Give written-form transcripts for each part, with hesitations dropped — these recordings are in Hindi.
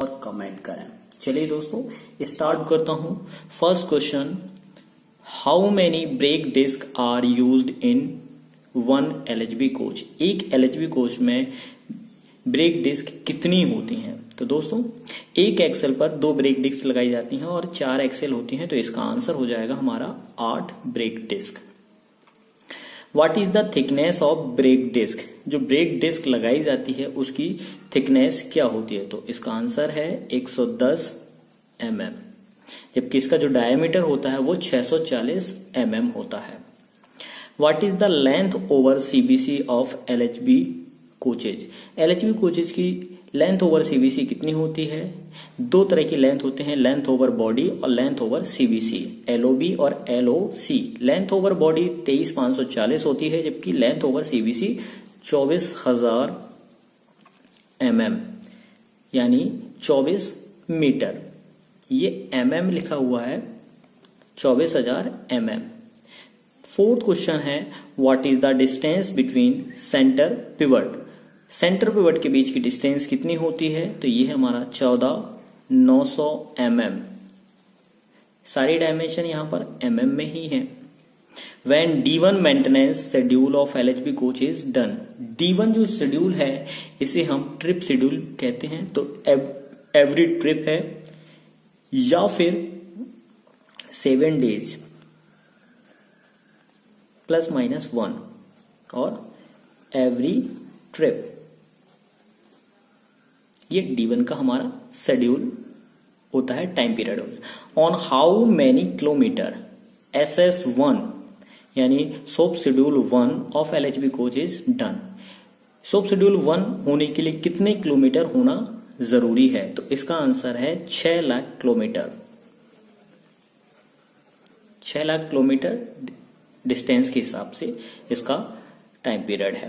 और कमेंट करें। चलिए दोस्तों स्टार्ट करता हूं। First question, how many brake disc are used in one LHB coach. एक एलएचबी कोच में ब्रेक डिस्क कितनी होती हैं? तो दोस्तों एक एक्सेल पर 2 ब्रेक डिस्क लगाई जाती हैं और 4 एक्सेल होती हैं, तो इसका आंसर हो जाएगा हमारा 8 brake disc. What is the thickness of brake disc. जो ब्रेक डिस्क लगाई जाती है उसकी थिकनेस क्या होती है? तो इसका आंसर है 110 mm, जबकि इसका जो डायमीटर होता है वो 640 mm होता है। What is the length over CBC of LHB coaches. LHB coaches की लेंथ ओवर सीबीसी कितनी होती है? 2 तरह की लेंथ होते हैं, लेंथ ओवर बॉडी और लेंथ ओवर सीबीसी, एलओबी और एलओसी। लेंथ ओवर बॉडी 23,540 होती है, जबकि लेंथ ओवर सीबीसी 24,000 mm यानी 24 मीटर। ये mm लिखा हुआ है, 24,000 mm। फोर्थ क्वेश्चन है, what is the distance between centre pivot. Centre pivot के बीच की डिस्टेंस कितनी होती है? तो ये है हमारा 14,900 mm। सारी डायमेंशन यहां पर mm में ही है। When D1 maintenance schedule of LHB coach is done. D1 जो शेड्यूल है इसे हम ट्रिप शेड्यूल कहते हैं। तो एवरी ट्रिप है या फिर 7 डेज +-1 और एवरी ट्रिप, ये D1 का हमारा शेड्यूल होता है, टाइम पीरियड होगा। On how many kilometre SS1 यानी soap schedule 1 of LHB coach is done. Soap schedule 1 होने के लिए कितने किलोमीटर होना जरूरी है? तो इसका आंसर है 6 lakh kilometre. 6 lakh kilometre distance के हिसाब से इसका टाइम पीरियड है।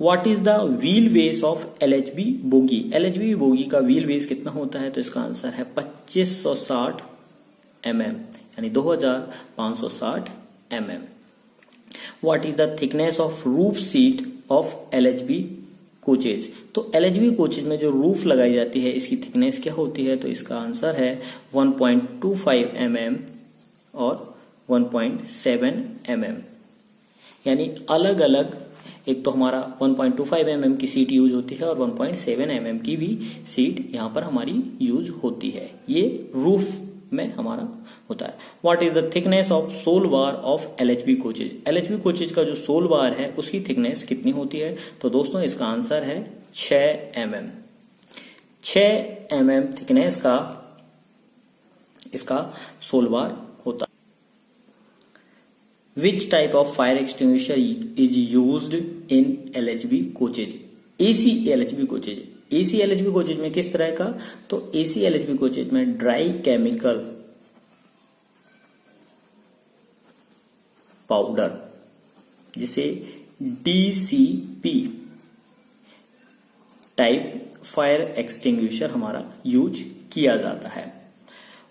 What is the wheel base of LHB bogie. LHB bogie का व्हील बेस कितना होता है? तो इसका आंसर है 2560 mm यानी 2560 mm। What is the thickness of roof seat of LHB coaches. तो एलएचबी कोचेज में जो रूफ लगाई जाती है इसकी थिकनेस क्या होती है? तो इसका आंसर है 1.25 mm और 1.7 mm यानी अलग अलग, एक तो हमारा 1.25 mm की सीट यूज होती है और 1.7 mm की भी सीट यहां पर हमारी यूज होती है। ये रूफ में हमारा होता है। What is the thickness of sole bar of LHB coaches. LHB coaches का जो सोल बार है उसकी थिकनेस कितनी होती है? तो दोस्तों इसका आंसर है 6 mm। 6 mm थिकनेस का इसका सोल बार होता है। Which type of fire extinguisher is used in LHB coaches? AC LHB coaches। AC LHB coaches में किस तरह का? तो AC LHB coaches में ड्राई केमिकल पाउडर जिसे DCP टाइप फायर एक्सटिंग्विशर हमारा यूज किया जाता है।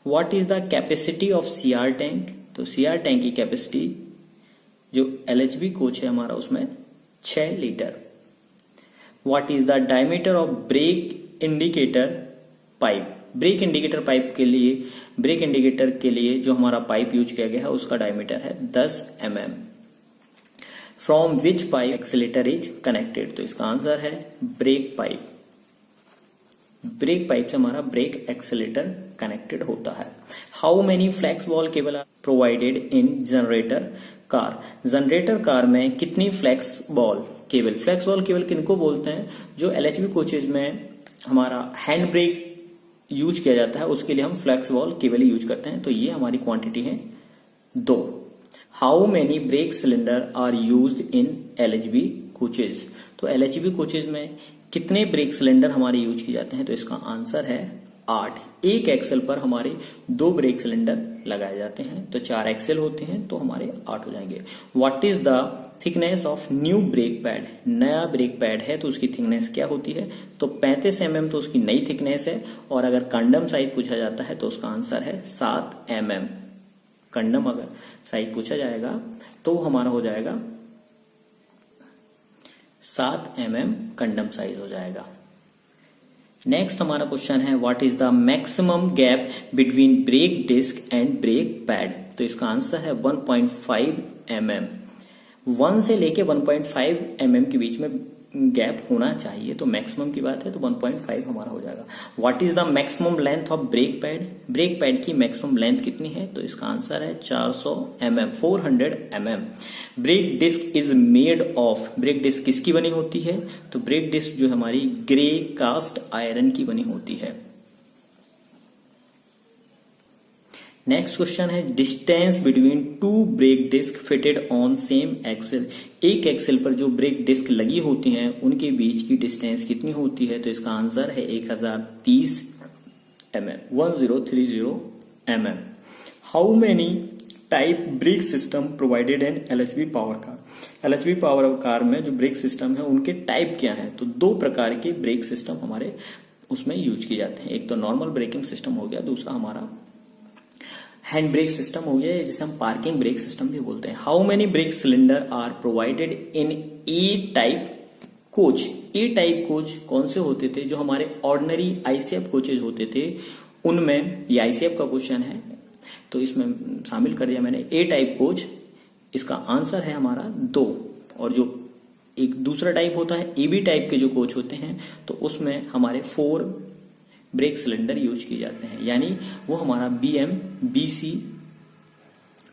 What is the capacity of CR tank. तो CR टैंक की कैपेसिटी जो एलएचबी कोच है हमारा उसमें 6 litre. What is the diameter of brake indicator pipe. Brake indicator pipe के लिए, ब्रेक इंडिकेटर के लिए जो हमारा पाइप यूज किया गया है उसका डायमीटर है 10 mm। From which pipe accelerator is connected. तो इसका आंसर है ब्रेक पाइप। ब्रेक पाइप से हमारा ब्रेक एक्सीलेटर कनेक्टेड होता है। How many flex ball cable are provided in generator car. Generator car में कितनी flex ball cable. Flex ball cable किनको बोलते हैं? जो एलएचबी कोचेज में हमारा हैंड ब्रेक यूज किया जाता है उसके लिए हम फ्लैक्स बॉल केबल यूज करते हैं। तो ये हमारी क्वांटिटी है 2। How many brake cylinder are used in LHB coaches. तो एलएचबी कोचेज में कितने ब्रेक सिलेंडर हमारे यूज किए जाते हैं? तो इसका आंसर है 8। एक एक्सेल पर हमारे 2 ब्रेक सिलेंडर लगाए जाते हैं, तो 4 एक्सेल होते हैं तो हमारे 8 हो जाएंगे। What is the thickness of new brake pad. नया ब्रेक पैड है तो उसकी थिकनेस क्या होती है? तो 35 mm तो उसकी नई थिकनेस है, और अगर कंडम साइज पूछा जाता है तो उसका आंसर है 7 mm। कंडम अगर साइज पूछा जाएगा तो हमारा हो जाएगा 7 mm कंडम साइज हो जाएगा। नेक्स्ट हमारा क्वेश्चन है what is the maximum gap between brake disc and brake pad. तो इसका आंसर है 1.5 mm। 1 से लेके 1.5 mm के बीच में गैप होना चाहिए, तो मैक्सिमम की बात है तो 1.5 हमारा हो जाएगा। What is the maximum length of brake pad. Brake pad की मैक्सिमम लेंथ कितनी है, तो इसका आंसर है 400 mm, 400 mm। Brake disc is made of, brake disc किसकी बनी होती है, तो ब्रेक डिस्क जो हमारी ग्रे कास्ट आयरन की बनी होती है। नेक्स्ट क्वेश्चन है distance between two brake disc fitted on same axle. एक एक्सेल पर जो ब्रेक डिस्क लगी होती हैं उनके बीच की डिस्टेंस कितनी होती है, तो इसका आंसर है 1030 mm, 1030 mm। How many type brake system provided in LHB power car. LHB power car में जो ब्रेक सिस्टम है उनके टाइप क्या है, तो 2 प्रकार के ब्रेक सिस्टम हमारे उसमें यूज किए जाते हैं। एक तो नॉर्मल ब्रेकिंग सिस्टम हो गया, दूसरा हमारा हैंड ब्रेक सिस्टम हो गया, जिसे हम पार्किंग ब्रेक सिस्टम भी बोलते हैं। How many brake cylinder are provided in A type coach. A type coach कौन से होते थे, जो हमारे ऑर्डिनरी आईसीएफ कोचेज होते थे उनमें, ये आईसीएफ का क्वेश्चन है तो इसमें शामिल कर दिया मैंने ए टाइप कोच। इसका आंसर है हमारा 2। और जो एक दूसरा टाइप होता है एबी टाइप के जो कोच होते हैं तो उसमें हमारे 4 ब्रेक सिलेंडर यूज किए जाते हैं, यानी वो हमारा BMBC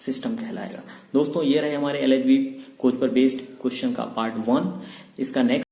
सिस्टम कहलाएगा। दोस्तों ये रहे हमारे एलएचबी कोच पर बेस्ड क्वेश्चन का पार्ट 1। इसका नेक्स्ट